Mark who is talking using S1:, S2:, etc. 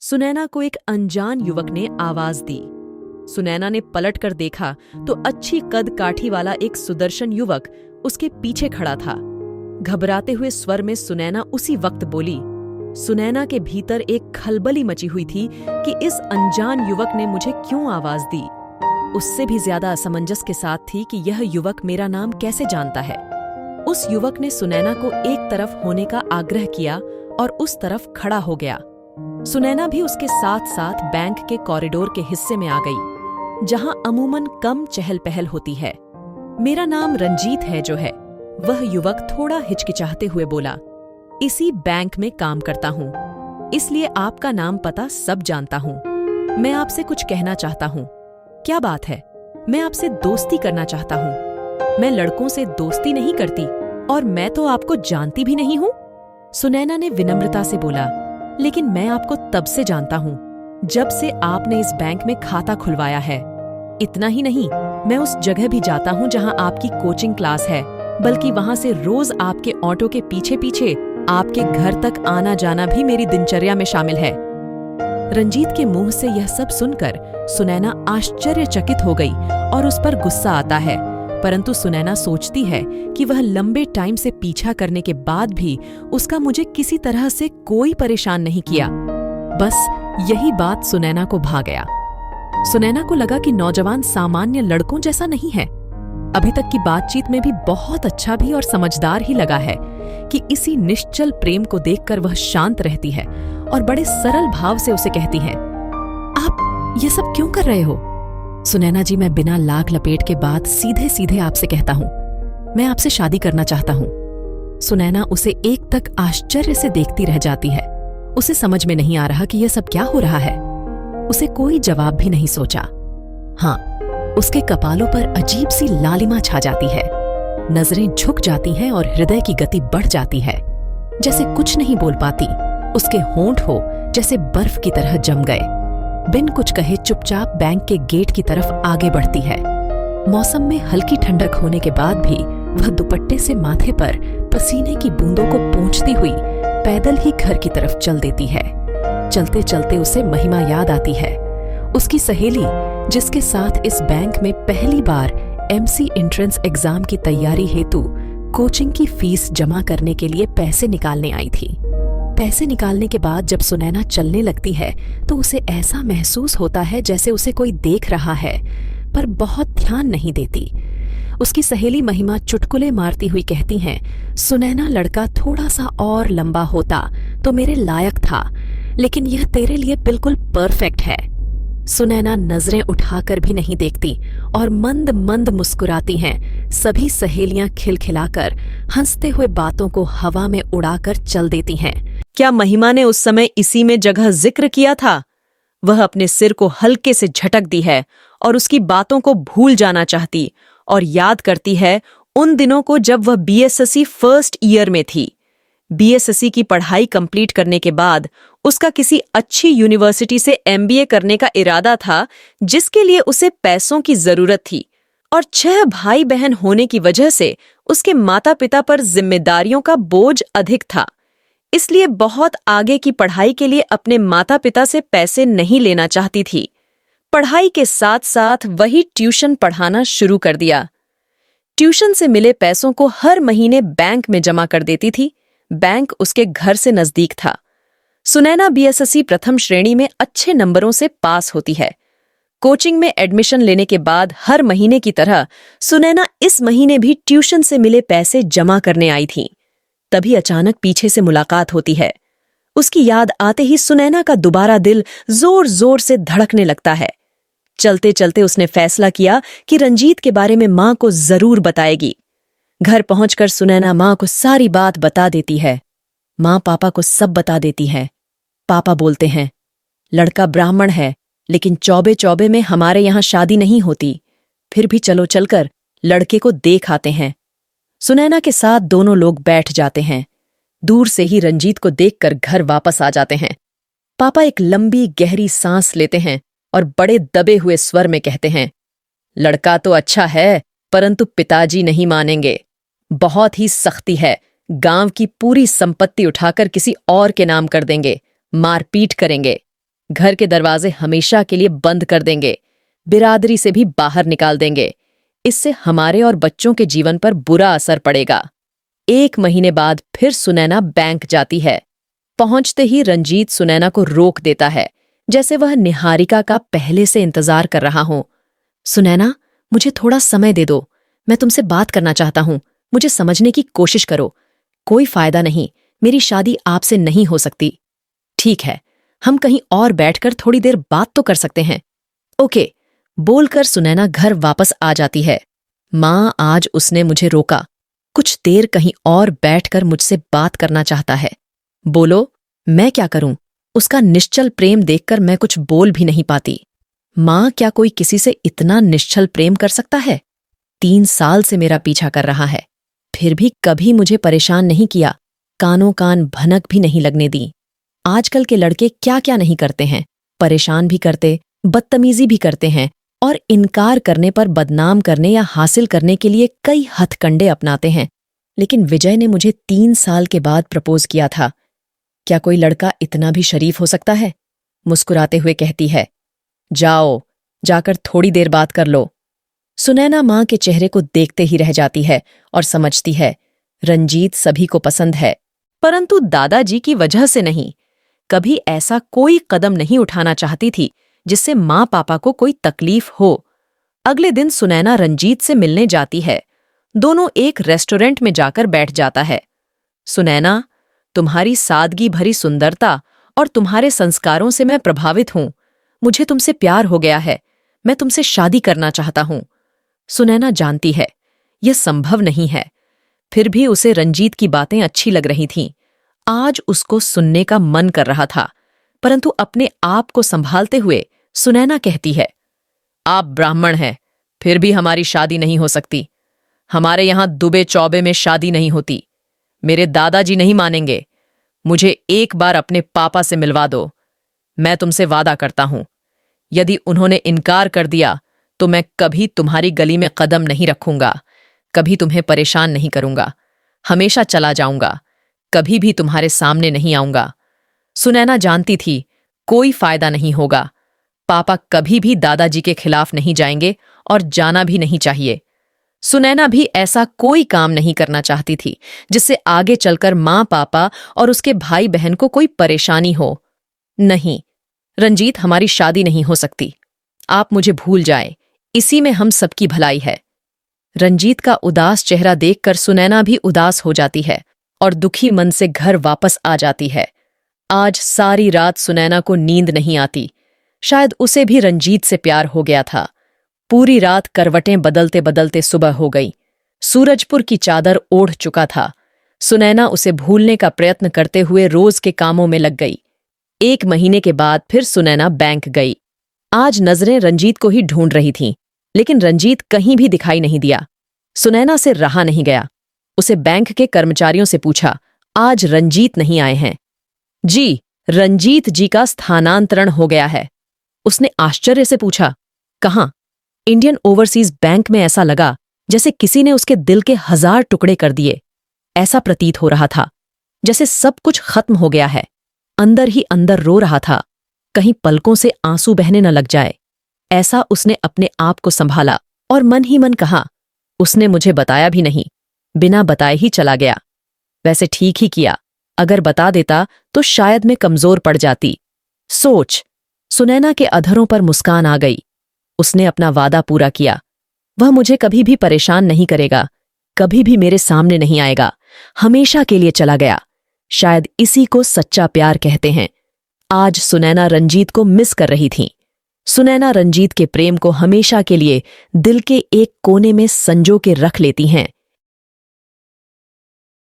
S1: सुनैना को एक अनजान युवक ने आवाज दी। सुनैना ने पलट कर देखा तो अच्छी कद काठी वाला एक सुदर्शन युवक उसके पीछे खड़ा था। घबराते हुए स्वर में सुनैना उसी वक्त बोली। सुनैना के भीतर एक खलबली मची हुई थी कि इस अनजान युवक ने मुझे क्यों आवाज दी। उससे भी ज्यादा असमंजस के साथ थी कि यह युवक मेरा नाम कैसे जानता है। उस युवक ने सुनैना को एक तरफ होने का आग्रह किया और उस तरफ खड़ा हो गया। सुनैना भी उसके साथ साथ बैंक के कॉरिडोर के हिस्से में आ गई, जहां अमूमन कम चहल पहल होती है। मेरा नाम रंजीत है जो है, वह युवक थोड़ा हिचकिचाते हुए बोला। इसी बैंक में काम करता हूँ, इसलिए आपका नाम पता सब जानता हूँ। मैं आपसे कुछ कहना चाहता हूँ। क्या बात है? मैं आपसे दोस्ती करना चाहता हूँ। मैं लड़कों से दोस्ती नहीं करती और मैं तो आपको जानती भी नहीं हूँ। सुनैना ने विनम्रता से बोला, लेकिन मैं आपको तब से जानता हूँ जब से आपने इस बैंक में खाता खुलवाया है। इतना ही नहीं, मैं उस जगह भी जाता हूँ जहाँ आपकी कोचिंग क्लास है, बल्कि वहाँ से रोज आपके ऑटो के पीछे पीछे आपके घर तक आना जाना भी मेरी दिनचर्या में शामिल है। रंजीत के मुंह से यह सब सुनकर सुनैना आश्चर्यचकित हो गई और उस पर गुस्सा आता है, परंतु सुनैना सोचती है कि वह लंबे टाइम से पीछा करने के बाद भी उसका मुझे किसी तरह से कोई परेशान नहीं किया। बस यही बात सुनैना को भा गया। सुनैना को लगा कि नौजवान सामान्य लड़कों जैसा नहीं है। अभी तक की बातचीत में भी बहुत अच्छा भी और समझदार ही लगा है कि इसी निश्चल प्रेम को देखकर वह शांत रहती है और बड़े सरल भाव से उसे कहती है, आप ये सब क्यों कर रहे हो? सुनैना जी, मैं बिना लाग लपेट के बात सीधे सीधे आपसे कहता हूँ, मैं आपसे शादी करना चाहता हूँ। सुनैना उसे एक तक आश्चर्य से देखती रह जाती है। उसे समझ में नहीं आ रहा कि यह सब क्या हो रहा है। उसे कोई जवाब भी नहीं सोचा। हाँ, उसके कपालों पर अजीब सी लालिमा छा जाती है। नजरें झुक जाती हैं और हृदय की गति बढ़ जाती है। जैसे कुछ नहीं बोल पाती। उसके होंठ हो जैसे बर्फ की तरह जम गए। बिन कुछ कहे चुपचाप बैंक के गेट की तरफ आगे बढ़ती है। मौसम में हल्की ठंडक होने के बाद भी वह दुपट्टे से माथे पर पसीने की बूंदों को पोंछती हुई पैदल ही घर की तरफ चल देती है। चलते चलते उसे महिमा याद आती है। उसकी सहेली, जिसके साथ इस बैंक में पहली बार एमसी एंट्रेंस एग्जाम की तैयारी हेतु कोचिंग की फीस जमा करने के लिए पैसे निकालने आई थी। पैसे निकालने के बाद जब सुनैना चलने लगती है तो उसे ऐसा महसूस होता है जैसे उसे कोई देख रहा है, पर बहुत ध्यान नहीं देती। उसकी सहेली महिमा चुटकुले मारती हुई कहती हैं, सुनैना, लड़का थोड़ा सा और लंबा होता तो मेरे लायक था, लेकिन यह तेरे लिए बिल्कुल परफेक्ट है। सुनैना नजरें उठाकर भी नहीं देखती और मंद मंद मुस्कुराती हैं। सभी सहेलियां खिलखिलाकर हंसते हुए बातों को हवा में उड़ाकर चल देती हैं। क्या महिमा ने उस समय इसी में जगह जिक्र किया था? वह अपने सिर को हल्के से झटक दी है और उसकी बातों को भूल जाना चाहती और याद करती है उन दिनों को जब वह बीएसएससी फर्स्ट ईयर में थी। बीएसएससी की पढ़ाई कंप्लीट करने के बाद उसका किसी अच्छी यूनिवर्सिटी से एमबीए करने का इरादा था, जिसके लिए उसे पैसों की जरूरत थी और 6 भाई बहन होने की वजह से उसके माता पिता पर जिम्मेदारियों का बोझ अधिक था। इसलिए बहुत आगे की पढ़ाई के लिए अपने माता पिता से पैसे नहीं लेना चाहती थी। पढ़ाई के साथ साथ वही ट्यूशन पढ़ाना शुरू कर दिया। ट्यूशन से मिले पैसों को हर महीने बैंक में जमा कर देती थी। बैंक उसके घर से नजदीक था। सुनैना बीएसएससी प्रथम श्रेणी में अच्छे नंबरों से पास होती है। कोचिंग में एडमिशन लेने के बाद हर महीने की तरह सुनैना इस महीने भी ट्यूशन से मिले पैसे जमा करने आई थी। तभी अचानक पीछे से मुलाकात होती है। उसकी याद आते ही सुनैना का दोबारा दिल जोर जोर से धड़कने लगता है। चलते चलते उसने फैसला किया कि रंजीत के बारे में मां को जरूर बताएगी। घर पहुंचकर सुनैना मां को सारी बात बता देती है। मां पापा को सब बता देती है। पापा बोलते हैं, लड़का ब्राह्मण है, लेकिन चौबे चौबे में हमारे यहां शादी नहीं होती। फिर भी चलो चलकर लड़के को देख आते हैं। सुनैना के साथ दोनों लोग बैठ जाते हैं। दूर से ही रंजीत को देखकर घर वापस आ जाते हैं। पापा एक लंबी गहरी सांस लेते हैं और बड़े दबे हुए स्वर में कहते हैं, लड़का तो अच्छा है, परंतु पिताजी नहीं मानेंगे। बहुत ही सख्ती है। गांव की पूरी संपत्ति उठाकर किसी और के नाम कर देंगे, मारपीट करेंगे। घर के दरवाजे हमेशा के लिए बंद कर देंगे, बिरादरी से भी बाहर निकाल देंगे। इससे हमारे और बच्चों के जीवन पर बुरा असर पड़ेगा। 1 महीने बाद फिर सुनैना बैंक जाती है। पहुंचते ही रंजीत सुनैना को रोक देता है, जैसे वह निहारिका का पहले से इंतजार कर रहा हो। सुनैना, मुझे थोड़ा समय दे दो, मैं तुमसे बात करना चाहता हूं। मुझे समझने की कोशिश करो। कोई फायदा नहीं, मेरी शादी आपसे नहीं हो सकती। ठीक है, हम कहीं और बैठकर थोड़ी देर बात तो कर सकते हैं। ओके, बोलकर सुनैना घर वापस आ जाती है। माँ, आज उसने मुझे रोका। कुछ देर कहीं और बैठकर मुझसे बात करना चाहता है। बोलो, मैं क्या करूं? उसका निश्चल प्रेम देखकर मैं कुछ बोल भी नहीं पाती। माँ, क्या कोई किसी से इतना निश्चल प्रेम कर सकता है? 3 साल से मेरा पीछा कर रहा है, फिर भी कभी मुझे परेशान नहीं किया, कानों कान भनक भी नहीं लगने दी। आजकल के लड़के क्या क्या नहीं करते हैं, परेशान भी करते, बदतमीजी भी करते हैं और इनकार करने पर बदनाम करने या हासिल करने के लिए कई हथकंडे अपनाते हैं। लेकिन विजय ने मुझे 3 साल के बाद प्रपोज किया था। क्या कोई लड़का इतना भी शरीफ हो सकता है? मुस्कुराते हुए कहती है। जाओ, जाकर थोड़ी देर बात कर लो। सुनैना माँ के चेहरे को देखते ही रह जाती है और समझती है, रंजीत सभी को पसंद है, परंतु दादाजी की वजह से नहीं। कभी ऐसा कोई कदम नहीं उठाना चाहती थी जिससे माँ पापा को कोई तकलीफ हो। अगले दिन सुनैना रंजीत से मिलने जाती है। दोनों एक रेस्टोरेंट में जाकर बैठ जाता है। सुनैना, तुम्हारी सादगी भरी सुंदरता और तुम्हारे संस्कारों से मैं प्रभावित हूं। मुझे तुमसे प्यार हो गया है। मैं तुमसे शादी करना चाहता हूं। सुनैना जानती है यह संभव नहीं है, फिर भी उसे रंजीत की बातें अच्छी लग रही थीं। आज उसको सुनने का मन कर रहा था, परंतु अपने आप को संभालते हुए सुनैना कहती है, आप ब्राह्मण हैं, फिर भी हमारी शादी नहीं हो सकती। हमारे यहां दुबे चौबे में शादी नहीं होती। मेरे दादाजी नहीं मानेंगे। मुझे एक बार अपने पापा से मिलवा दो। मैं तुमसे वादा करता हूं, यदि उन्होंने इनकार कर दिया तो मैं कभी तुम्हारी गली में कदम नहीं रखूंगा, कभी तुम्हें परेशान नहीं करूंगा, हमेशा चला जाऊंगा, कभी भी तुम्हारे सामने नहीं आऊंगा। सुनैना जानती थी कोई फायदा नहीं होगा। पापा कभी भी दादाजी के खिलाफ नहीं जाएंगे और जाना भी नहीं चाहिए। सुनैना भी ऐसा कोई काम नहीं करना चाहती थी जिससे आगे चलकर माँ पापा और उसके भाई बहन को कोई परेशानी हो। नहीं, रंजीत, हमारी शादी नहीं हो सकती। आप मुझे भूल जाएं, इसी में हम सबकी भलाई है। रंजीत का उदास चेहरा देखकर सुनैना भी उदास हो जाती है और दुखी मन से घर वापस आ जाती है। आज सारी रात सुनैना को नींद नहीं आती। शायद उसे भी रंजीत से प्यार हो गया था। पूरी रात करवटें बदलते बदलते सुबह हो गई। सूरजपुर की चादर ओढ़ चुका था। सुनैना उसे भूलने का प्रयत्न करते हुए रोज के कामों में लग गई। 1 महीने के बाद फिर सुनैना बैंक गई। आज नजरें रंजीत को ही ढूंढ रही थीं, लेकिन रंजीत कहीं भी दिखाई नहीं दिया। सुनैना से रहा नहीं गया। उसे बैंक के कर्मचारियों से पूछा, आज रंजीत नहीं आए हैं? जी, रंजीत जी का स्थानांतरण हो गया है। उसने आश्चर्य से पूछा, कहाँ? इंडियन ओवरसीज बैंक में ऐसा लगा जैसे किसी ने उसके दिल के 1000 टुकड़े कर दिए। ऐसा प्रतीत हो रहा था जैसे सब कुछ खत्म हो गया है। अंदर ही अंदर रो रहा था, कहीं पलकों से आंसू बहने न लग जाए। ऐसा उसने अपने आप को संभाला और मन ही मन कहा, उसने मुझे बताया भी नहीं, बिना बताए ही चला गया। वैसे ठीक ही किया, अगर बता देता तो शायद मैं कमजोर पड़ जाती। सोच। सुनैना के अधरों पर मुस्कान आ गई। उसने अपना वादा पूरा किया। वह मुझे कभी भी परेशान नहीं करेगा, कभी भी मेरे सामने नहीं आएगा, हमेशा के लिए चला गया। शायद इसी को सच्चा प्यार कहते हैं। आज सुनैना रंजीत को मिस कर रही थी। सुनैना रंजीत के प्रेम को हमेशा के लिए दिल के एक कोने में संजो के रख लेती हैं।